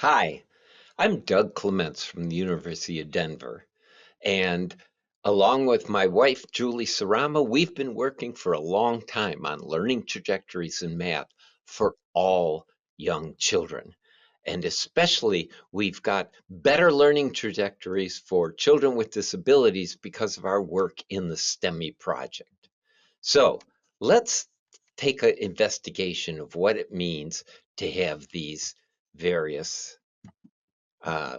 Hi, I'm Doug Clements from the University of Denver, and along with my wife, Julie Sarama, we've been working for a long time on learning trajectories in math for all young children. And especially, we've got better learning trajectories for children with disabilities because of our work in the STEMI project. So let's take an investigation of what it means to have these various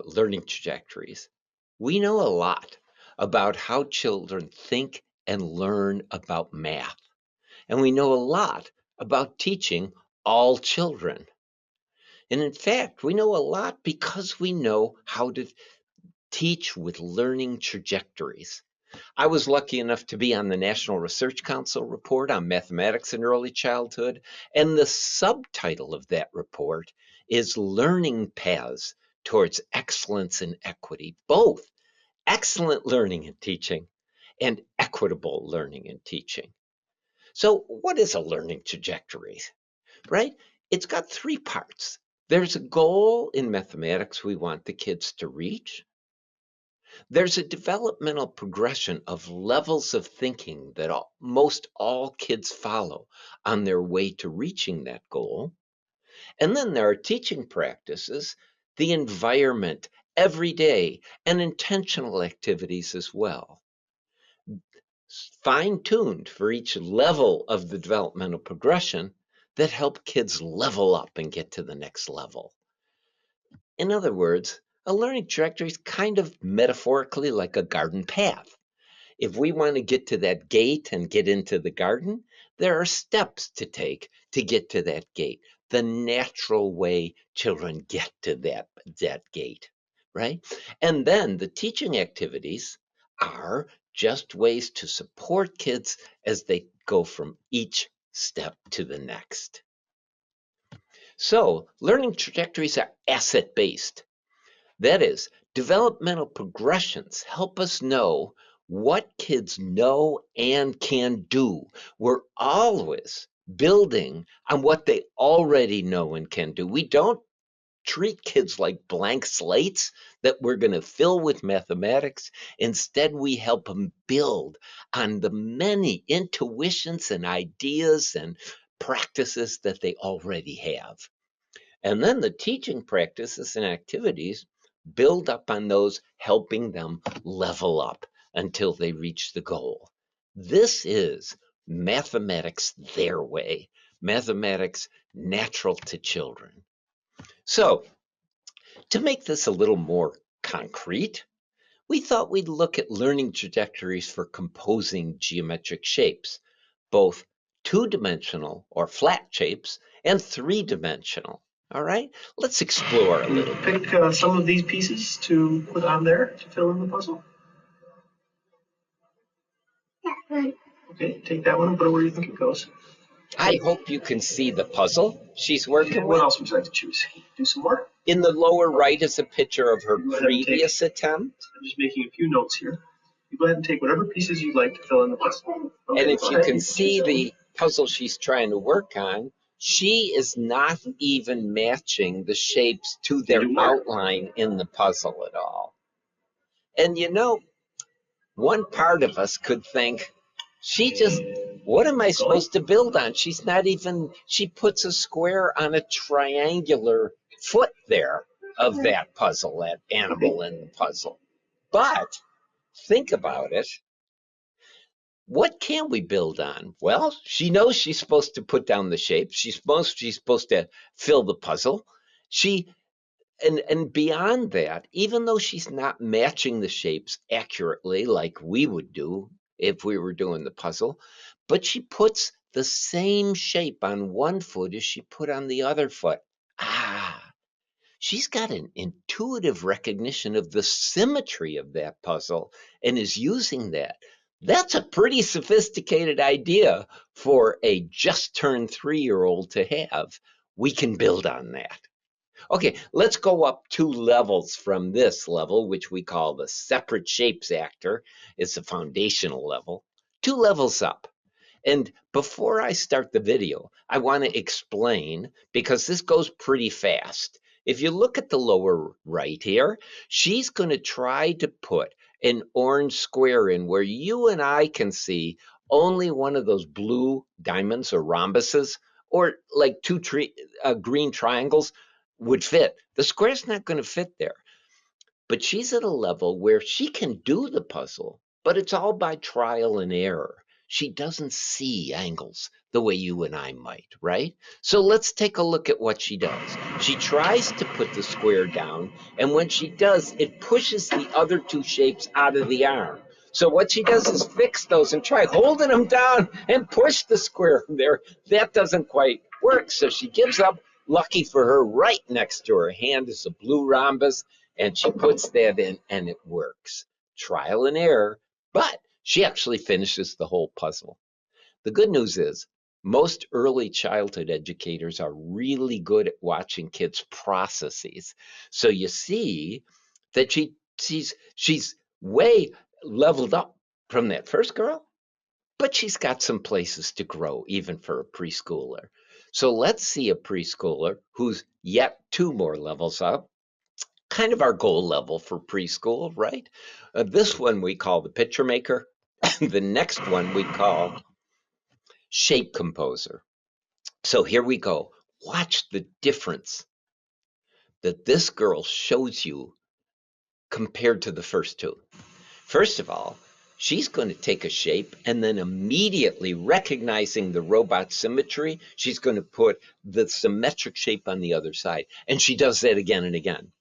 learning trajectories. We know a lot about how children think and learn about math, and we know a lot about teaching all children. And in fact, we know a lot because we know how to teach with learning trajectories. I was lucky enough to be on the National Research Council report on mathematics in early childhood, and the subtitle of that report is Learning Paths Towards Excellence and Equity, both excellent learning and teaching and equitable learning and teaching. So, what is a learning trajectory, right? It's got three parts. There's a goal in mathematics we want the kids to reach. There's a developmental progression of levels of thinking that most all kids follow on their way to reaching that goal. And then there are teaching practices, the environment, every day, and intentional activities as well, fine tuned for each level of the developmental progression that help kids level up and get to the next level. In other words, a learning trajectory is kind of metaphorically like a garden path. If we want to get to that gate and get into the garden, there are steps to take to get to that gate, the natural way children get to that gate, right? And then the teaching activities are just ways to support kids as they go from each step to the next. So, learning trajectories are asset based. That is, developmental progressions help us know what kids know and can do. We're always building on what they already know and can do. We don't treat kids like blank slates that we're going to fill with mathematics. Instead, we help them build on the many intuitions and ideas and practices that they already have. And then the teaching practices and activities build up on those, helping them level up until they reach the goal. This is mathematics their way, mathematics natural to children. So, to make this a little more concrete, we thought we'd look at learning trajectories for composing geometric shapes, both two-dimensional or flat shapes and three-dimensional. All right, let's explore a Can you little bit. pick some of these pieces to put on there to fill in the puzzle? Okay, take that one and put it where you think it goes. I hope you can see the puzzle she's working What with. else would you like to choose? Do some more? In the lower right is a picture of her previous attempt. I'm just making a few notes here. You go ahead and take whatever pieces you'd like to fill in the puzzle. Okay, And if you can see the puzzle she's trying to work on, she is not even matching the shapes to their outline in the puzzle at all. And you know, one part of us could think, what am I supposed to build on? She's not even, she puts a square on a triangular foot there of that puzzle, that animal in the puzzle. But think about it. What can we build on? Well, she knows she's supposed to put down the shape. She's supposed to fill the puzzle. And beyond that, even though she's not matching the shapes accurately like we would do if we were doing the puzzle, but she puts the same shape on one foot as she put on the other foot. She's got an intuitive recognition of the symmetry of that puzzle and is using that. That's a pretty sophisticated idea for a just turned 3-year-old to have. We can build on that. Okay, let's go up 2 levels from this level, which we call the separate shapes actor. It's a foundational level. 2 levels up. And before I start the video, I want to explain, because this goes pretty fast. if you look at the lower right here, she's going to try to put an orange square in where you and I can see only one of those blue diamonds or rhombuses, or like two green triangles would fit. The square's not going to fit there. But she's at a level where she can do the puzzle, but it's all by trial and error. She doesn't see angles the way you and I might, right? So let's take a look at what she does. She tries to put the square down, and when she does, it pushes the other two shapes out of the arm. So what she does is fix those and try holding them down and push the square there. That doesn't quite work, so she gives up. Lucky for her, right next to her hand is a blue rhombus, and she puts that in and it works. Trial and error, but she actually finishes the whole puzzle. The good news is most early childhood educators are really good at watching kids' processes. So you see that she's way leveled up from that first girl, but she's got some places to grow even for a preschooler. So let's see a preschooler who's yet 2 more levels up, kind of our goal level for preschool, right? This one we call the picture maker. The next one we call shape composer. So here we go. Watch the difference that this girl shows you compared to the first two. First of all, she's going to take a shape and then immediately recognizing the robot symmetry, she's going to put the symmetric shape on the other side. And she does that again and again.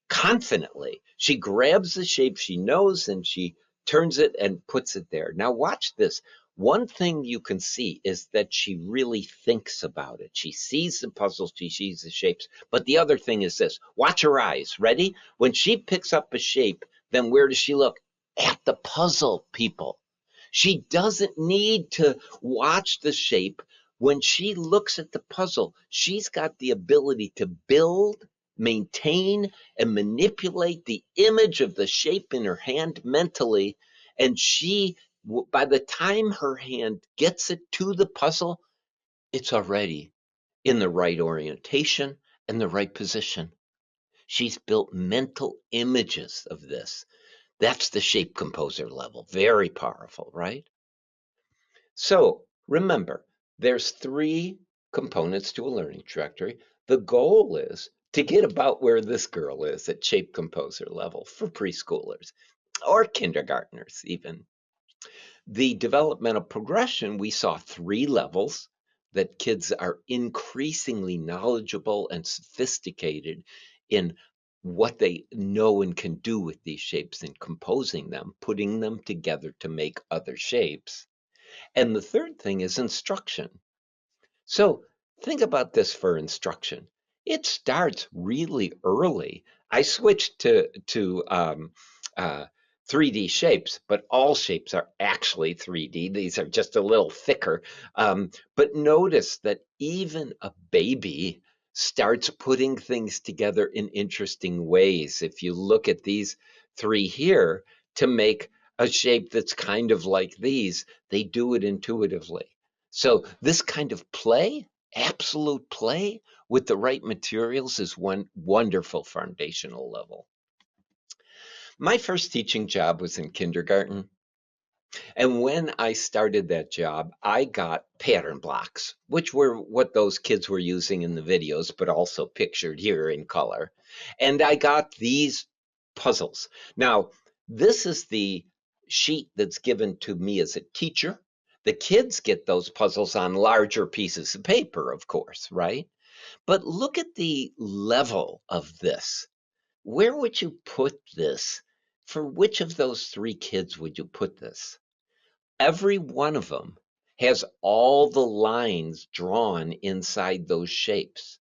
Confidently, she grabs the shape she knows and she turns it and puts it there. Now watch this. One thing you can see is that she really thinks about it. She sees the puzzles, she sees the shapes. But the other thing is this. Watch her eyes. Ready? When she picks up a shape, then where does she look? At the puzzle, people. She doesn't need to watch the shape. When she looks at the puzzle, she's got the ability to build, maintain, and manipulate the image of the shape in her hand mentally. And by the time her hand gets it to the puzzle, it's already in the right orientation and the right position. She's built mental images of this. That's the shape composer level. Very powerful, right? So remember, there's 3 components to a learning trajectory. The goal is to get about where this girl is at shape composer level for preschoolers or kindergartners even. The developmental progression, we saw 3 levels that kids are increasingly knowledgeable and sophisticated in what they know and can do with these shapes and composing them, putting them together to make other shapes. And the third thing is instruction. So think about this for instruction. It starts really early. I switched to 3D shapes, but all shapes are actually 3D. These are just a little thicker. But notice that even a baby starts putting things together in interesting ways. If you look at these 3 here to make a shape that's kind of like these, they do it intuitively. So this kind of play, absolute play with the right materials, is one wonderful foundational level. My first teaching job was in kindergarten. And when I started that job, I got pattern blocks, which were what those kids were using in the videos, but also pictured here in color. And I got these puzzles. Now, this is the sheet that's given to me as a teacher. The kids get those puzzles on larger pieces of paper, of course, right? But look at the level of this. Where would you put this? For which of those 3 kids would you put this? Every one of them has all the lines drawn inside those shapes.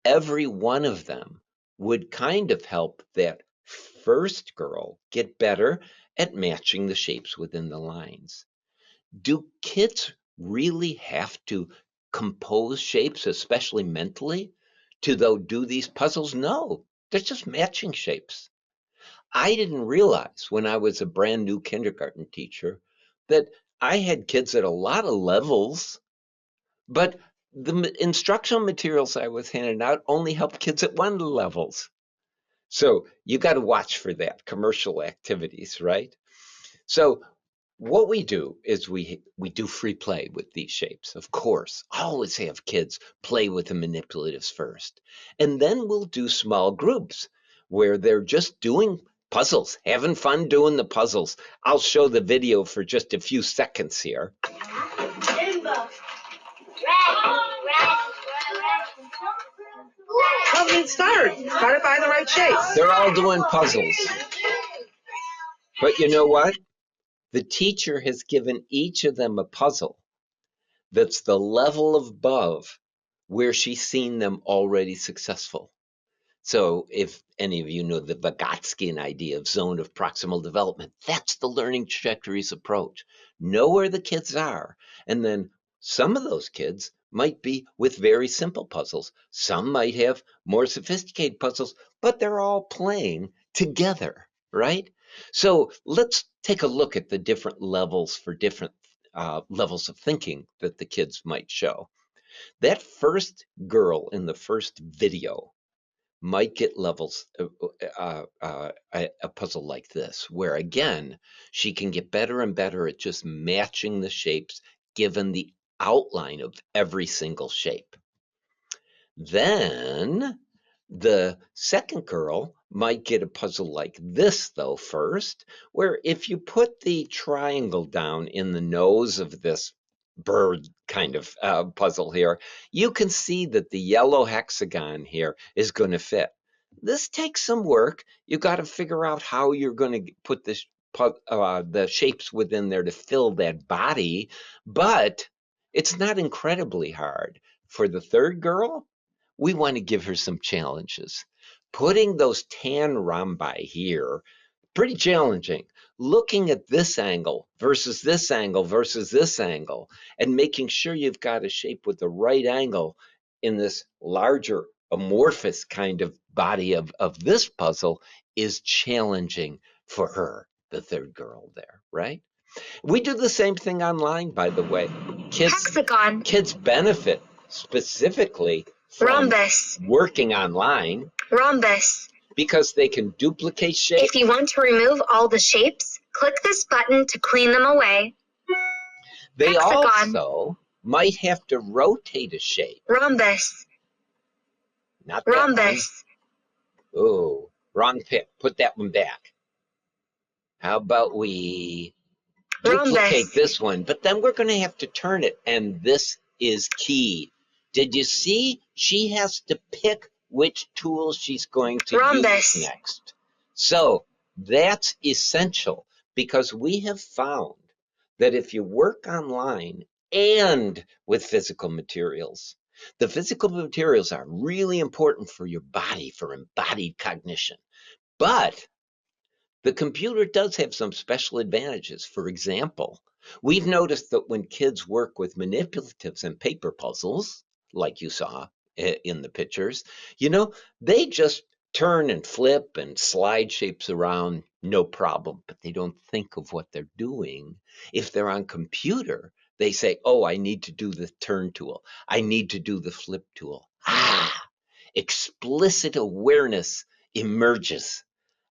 Every one of them would kind of help that first girl get better at matching the shapes within the lines. Do kids really have to compose shapes, especially mentally, to though do these puzzles? No, they're just matching shapes. I didn't realize when I was a brand new kindergarten teacher that I had kids at a lot of levels, but the instructional materials I was handing out only help kids at one levels. So you got to watch for that, commercial activities, right? So what we do is we do free play with these shapes. Of course, always have kids play with the manipulatives first. And then we'll do small groups where they're just doing puzzles, having fun doing the puzzles. I'll show the video for just a few seconds here. Well, I mean, start to find the right shapes. They're all doing puzzles. But you know what? The teacher has given each of them a puzzle that's the level above where she's seen them already successful. So if any of you know the Vygotskian idea of zone of proximal development, that's the learning trajectories approach. Know where the kids are. And then some of those kids might be with very simple puzzles. Some might have more sophisticated puzzles, but they're all playing together, right? So let's take a look at the different levels for different levels of thinking that the kids might show. That first girl in the first video might get levels a puzzle like this, where again she can get better and better at just matching the shapes given the outline of every single shape. Then the second girl might get a puzzle like this, though, first, where if you put the triangle down in the nose of this bird kind of puzzle here, you can see that the yellow hexagon here is going to fit. This takes some work. You got to figure out how you're going to put this the shapes within there to fill that body, but it's not incredibly hard. For the third girl, we want to give her some challenges. Putting those tan rhombi here, pretty challenging. Looking at this angle versus this angle versus this angle, and making sure you've got a shape with the right angle in this larger amorphous kind of body of this puzzle is challenging for her, the third girl there, right? We do the same thing online, by the way. Hexagon. Kids benefit specifically from Rhombus. working online Rhombus. because they can duplicate shapes. If you want to remove all the shapes, click this button to clean them away. They Hexagon. also might have to rotate a shape. Rhombus. Not that Rhombus. one. Oh, wrong pick. Put that one back. How about we duplicate Rhombus. this one? But then we're going to have to turn it, and this is key. Did you see? She has to pick which tool she's going to Rhombus. use next. So that's essential because we have found that if you work online and with physical materials, the physical materials are really important for your body, for embodied cognition. But the computer does have some special advantages. For example, we've noticed that when kids work with manipulatives and paper puzzles, like you saw in the pictures, they just turn and flip and slide shapes around, no problem, but they don't think of what they're doing. If they're on computer, they say, oh, I need to do the turn tool. I need to do the flip tool. Explicit awareness emerges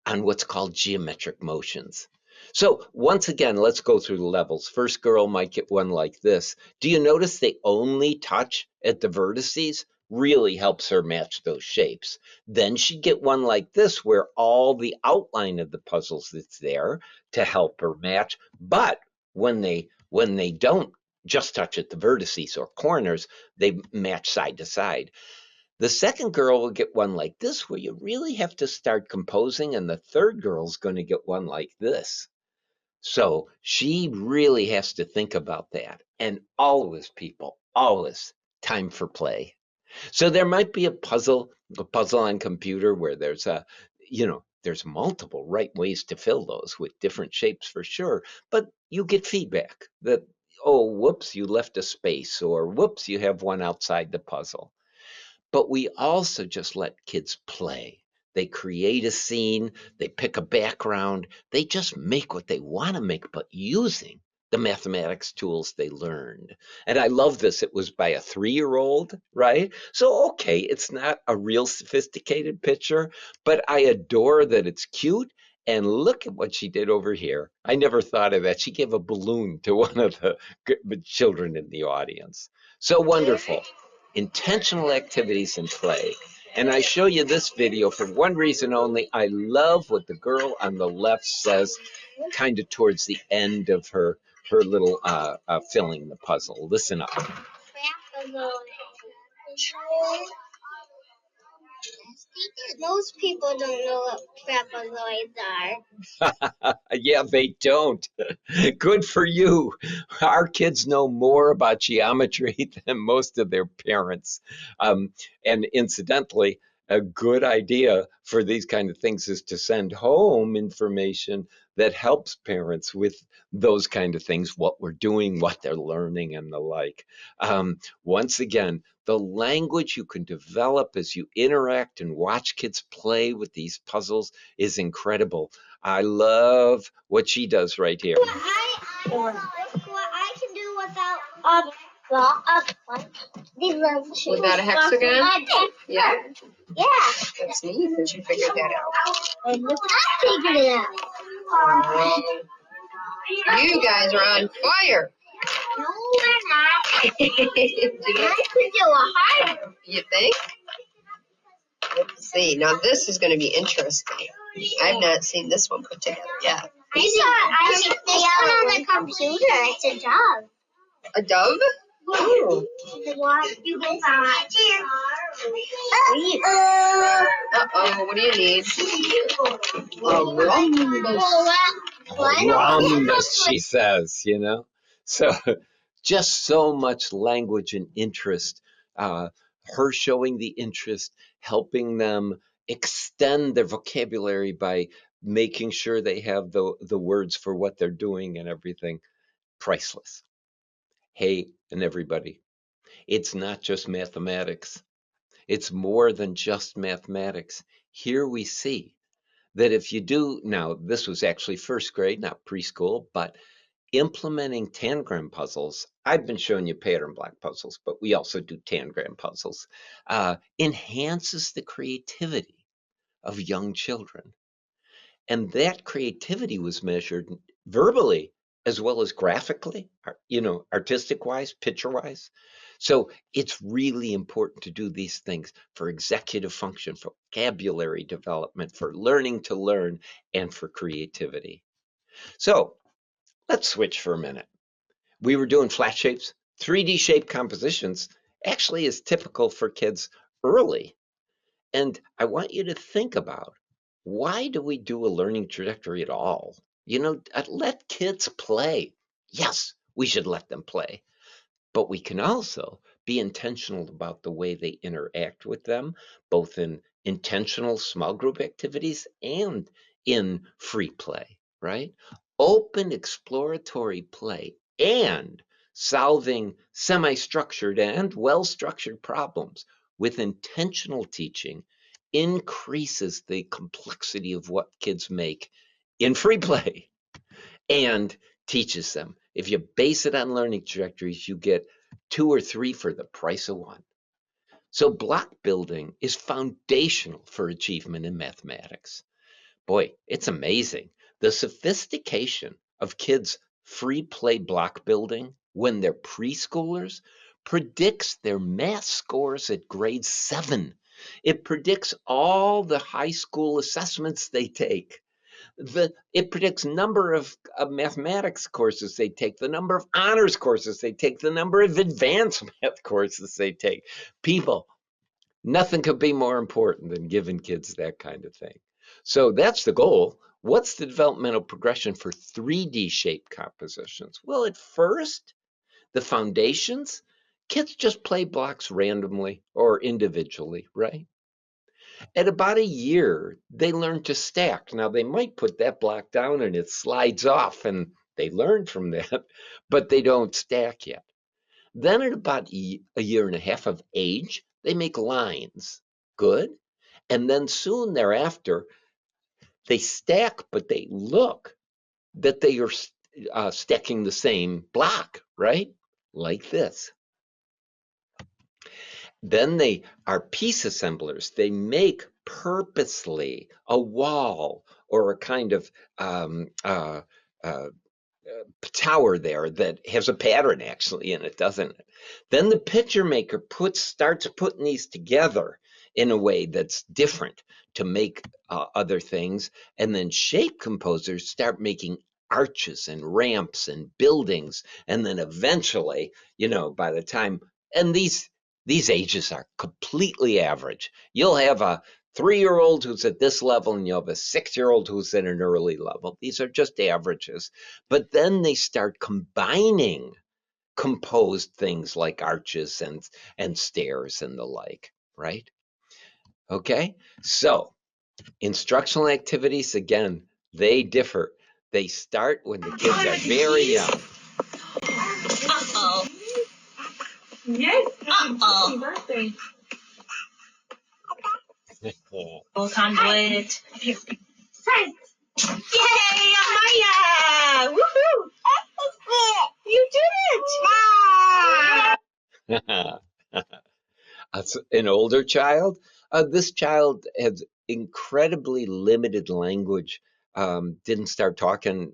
on what's called geometric motions. So once again, let's go through the levels. First girl might get one like this. Do you notice they only touch at the vertices? Really helps her match those shapes. Then she'd get one like this where all the outline of the puzzles that's there to help her match. But when they don't just touch at the vertices or corners, they match side to side. The second girl will get one like this where you really have to start composing, and the third girl's going to get one like this. So she really has to think about that. And always, people, always time for play. So there might be a puzzle on computer where there's there's multiple right ways to fill those with different shapes for sure. But you get feedback that, oh, whoops, you left a space, or whoops, you have one outside the puzzle. But we also just let kids play. They create a scene, they pick a background, they just make what they want to make, but using the mathematics tools they learned. And I love this. It was by a 3-year-old, right? So, okay, it's not a real sophisticated picture, but I adore that it's cute. And look at what she did over here. I never thought of that. She gave a balloon to one of the children in the audience. So wonderful. Intentional activities and play. And I show you this video for one reason only. I love what the girl on the left says kind of towards the end of her little filling the puzzle. Listen up. Most people don't know what trapezoids are. Yeah, they don't. Good for you. Our kids know more about geometry than most of their parents. And incidentally, a good idea for these kind of things is to send home information that helps parents with those kind of things, what we're doing, what they're learning, and the like. Once again, the language you can develop as you interact and watch kids play with these puzzles is incredible. I love what she does right here. What I can do without Without a hexagon? Yeah. Yeah. That's neat that you figured that out. I figured it out. You guys are on fire. No, we're not. I could do a harder. You think? Let's see. Now this is going to be interesting. I've not seen this one put together yet. I saw this one on the computer. It's a dove. A dove? Oh. Uh-oh, what do you need? A Rhombus, she says, you know. So just so much language and interest. Her showing the interest, helping them extend their vocabulary by making sure they have the words for what they're doing and everything. Priceless. Hey, and everybody, it's not just mathematics. It's more than just mathematics. Here we see that if you do, now this was actually first grade, not preschool, but implementing tangram puzzles. I've been showing you pattern block puzzles, but we also do tangram puzzles. Enhances the creativity of young children. And that creativity was measured verbally as well as graphically, artistic wise, picture wise. So it's really important to do these things for executive function, for vocabulary development, for learning to learn, and for creativity. So let's switch for a minute. We were doing flat shapes. 3D shape compositions actually is typical for kids early. And I want you to think about, why do we do a learning trajectory at all? Let kids play. Yes, we should let them play. But we can also be intentional about the way they interact with them, both in intentional small group activities and in free play, right? Open exploratory play and solving semi-structured and well-structured problems with intentional teaching increases the complexity of what kids make in free play and teaches them. If you base it on learning trajectories, you get 2 or 3 for the price of 1. So block building is foundational for achievement in mathematics. Boy, it's amazing. The sophistication of kids' free play block building when they're preschoolers predicts their math scores at grade 7. It predicts all the high school assessments they take. It predicts number of mathematics courses they take, the number of honors courses they take, the number of advanced math courses they take. People, nothing could be more important than giving kids that kind of thing. So that's the goal. What's the developmental progression for 3D shape compositions? Well, at first, the foundations, kids just play blocks randomly or individually, right? At about a year, they learn to stack. Now, they might put that block down and it slides off, and they learn from that, but they don't stack yet. Then at about a year and a half of age, they make lines. Good. And then soon thereafter, they stack, but they look that they are stacking the same block, right? Like this. Then they are piece assemblers. They make purposely a wall or a kind of tower there that has a pattern actually in it, doesn't it? Then the picture maker starts putting these together in a way that's different to make other things. And then shape composers start making arches and ramps and buildings. And then eventually, by the time, and these ages are completely average. You'll have a 3-year-old who's at this level, and you'll have a 6-year-old who's at an early level. These are just averages. But then they start combining composed things like arches and stairs and the like, right? Okay, so instructional activities, again, they differ. They start when the kids are very young. Uh-oh. Yes, happy birthday. We'll do it. Yay, Amaya! Woohoo! You did it! That's an older child. This child has incredibly limited language. Didn't start talking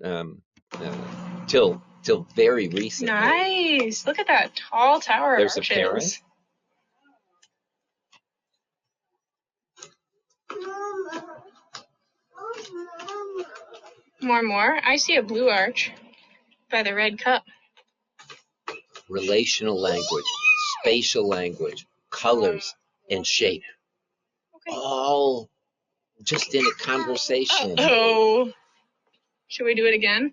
till very recently. Nice. Look at that tall tower There's of a parent. arches. More. I see a blue arch by the red cup. Relational language, spatial language, colors, and shape. Okay. All just in a conversation. Oh. Should we do it again?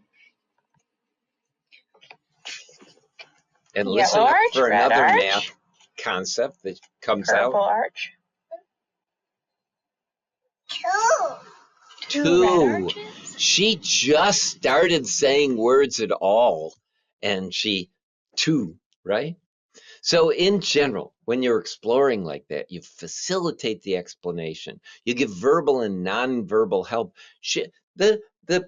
And Yellow listen up arch, for red another arch, math concept that comes purple out. arch. Two. Red arches. She just started saying words at all, and two, right? So in general, when you're exploring like that, you facilitate the explanation. You give verbal and nonverbal help. The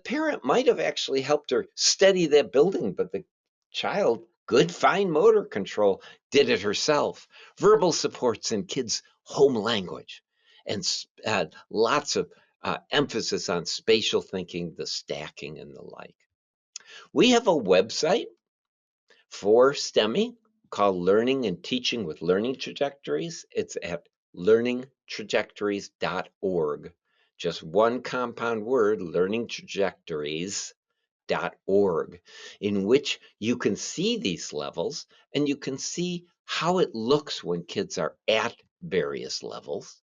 parent might have actually helped her steady that building, but the child, good fine motor control, did it herself. Verbal supports in kids' home language, and lots of emphasis on spatial thinking, the stacking, and the like. We have a website for STEMI called Learning and Teaching with Learning Trajectories. It's at learningtrajectories.org. Just one compound word, learningtrajectories.org, in which you can see these levels and you can see how it looks when kids are at various levels.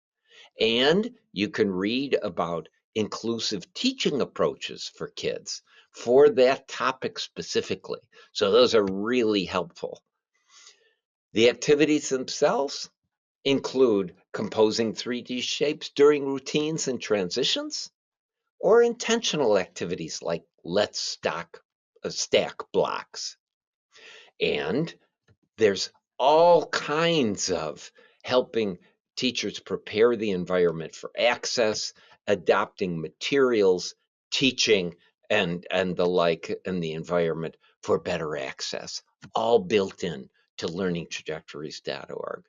And you can read about inclusive teaching approaches for kids for that topic specifically. So those are really helpful. The activities themselves include composing 3D shapes during routines and transitions, or intentional activities like let's stack blocks. And there's all kinds of helping teachers prepare the environment for access, adopting materials, teaching, and the like in the environment for better access, all built in to learningtrajectories.org.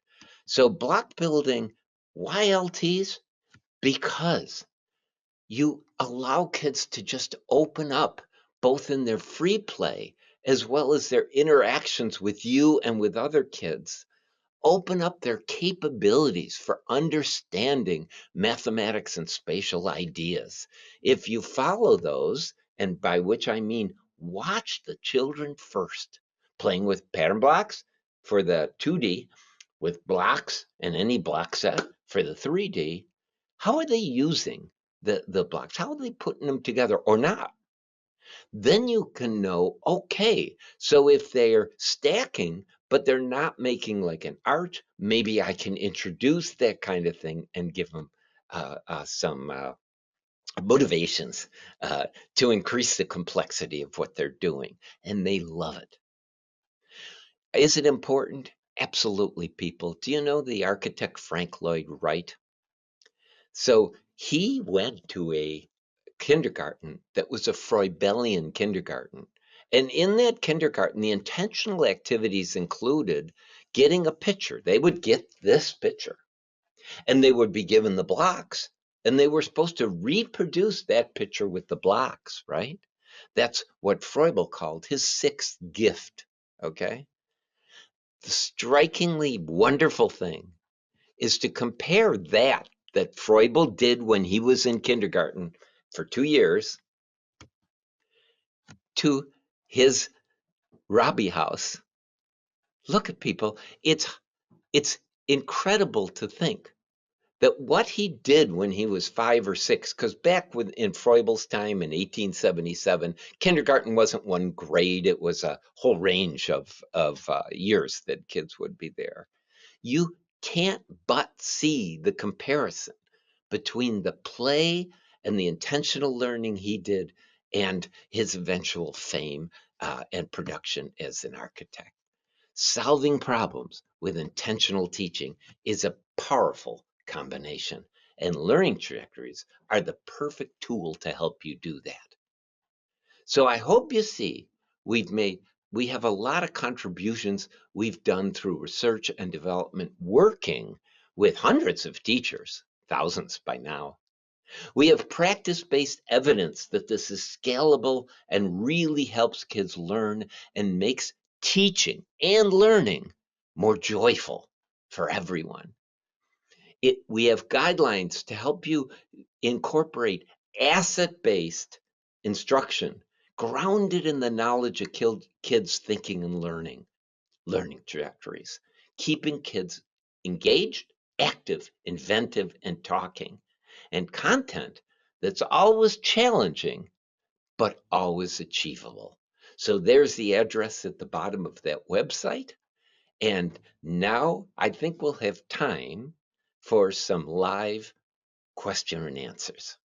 So block building, why LTs? Because you allow kids to just open up both in their free play as well as their interactions with you and with other kids. Open up their capabilities for understanding mathematics and spatial ideas. If you follow those, and by which I mean watch the children first, playing with pattern blocks for the 2D, with blocks and any block set for the 3D, how are they using the blocks? How are they putting them together or not? Then you can know, okay, so if they're stacking, but they're not making like an arch, maybe I can introduce that kind of thing and give them some motivations to increase the complexity of what they're doing. And they love it. Is it important? Absolutely, people. Do you know the architect Frank Lloyd Wright? So he went to a kindergarten that was a Froebelian kindergarten, And in that kindergarten, the intentional activities included getting a picture. They would get this picture, and they would be given the blocks, and they were supposed to reproduce that picture with the blocks, right? That's what Froebel called his sixth gift, okay? The strikingly wonderful thing is to compare that Froebel did when he was in kindergarten for 2 years to his Robbie house. Look at people. It's incredible to think that what he did when he was 5 or 6, because back in Froebel's time in 1877, kindergarten wasn't one grade; it was a whole range of years that kids would be there. You can't but see the comparison between the play and the intentional learning he did and his eventual fame and production as an architect. Solving problems with intentional teaching is a powerful combination, and learning trajectories are the perfect tool to help you do that. So I hope you see we have a lot of contributions we've done through research and development, working with hundreds of teachers, thousands by now. We have practice-based evidence that this is scalable and really helps kids learn and makes teaching and learning more joyful for everyone. We have guidelines to help you incorporate asset-based instruction grounded in the knowledge of kids' thinking and learning trajectories, keeping kids engaged, active, inventive, and talking, and content that's always challenging, but always achievable. So there's the address at the bottom of that website. And now I think we'll have time for some live question and answers.